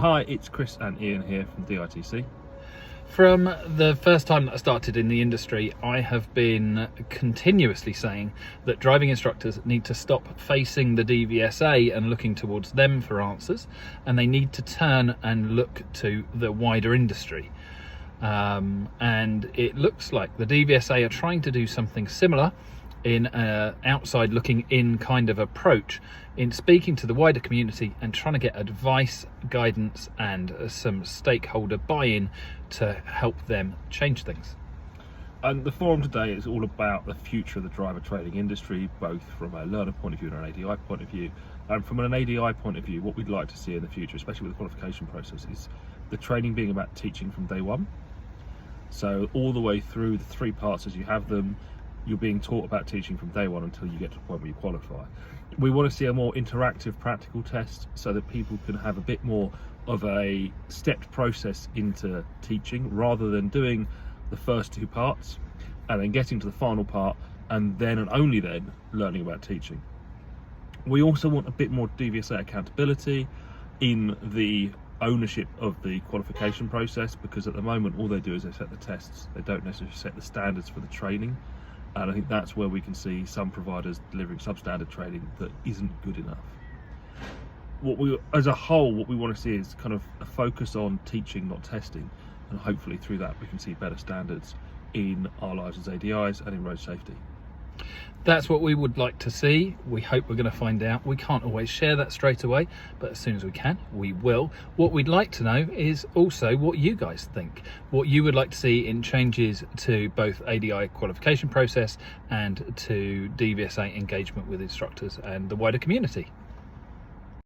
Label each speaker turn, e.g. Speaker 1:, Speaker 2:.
Speaker 1: Hi, it's Chris and Ian here from DITC.
Speaker 2: From the first time that I started in the industry, I have been continuously saying that driving instructors need to stop facing the DVSA and looking towards them for answers, and they need to turn and look to the wider industry. And it looks like the DVSA are trying to do something similar in an outside looking in kind of approach, in speaking to the wider community and trying to get advice, guidance and some stakeholder buy-in to help them change things.
Speaker 1: And the forum today is all about the future of the driver training industry, both from a learner point of view and an ADI point of view. And from an ADI point of view, what we'd like to see in the future, especially with the qualification process, is the training being about teaching from day one. So all the way through the three parts as you have them, you're being taught about teaching from day one until you get to the point where you qualify. We want to see a more interactive practical test so that people can have a bit more of a stepped process into teaching, rather than doing the first two parts and then getting to the final part and then and only then learning about teaching. We also want a bit more DVSA accountability in the ownership of the qualification process, because at the moment all they do is they set the tests, they don't necessarily set the standards for the training. And I think that's where we can see some providers delivering substandard training that isn't good enough. As a whole, what we want to see is kind of a focus on teaching, not testing, and hopefully through that we can see better standards in our lives as ADIs and in road safety.
Speaker 2: That's what we would like to see. We hope we're going to find out. We can't always share that straight away, but as soon as we can, we will. What we'd like to know is also what you guys think, what you would like to see in changes to both ADI qualification process and to DVSA engagement with instructors and the wider community.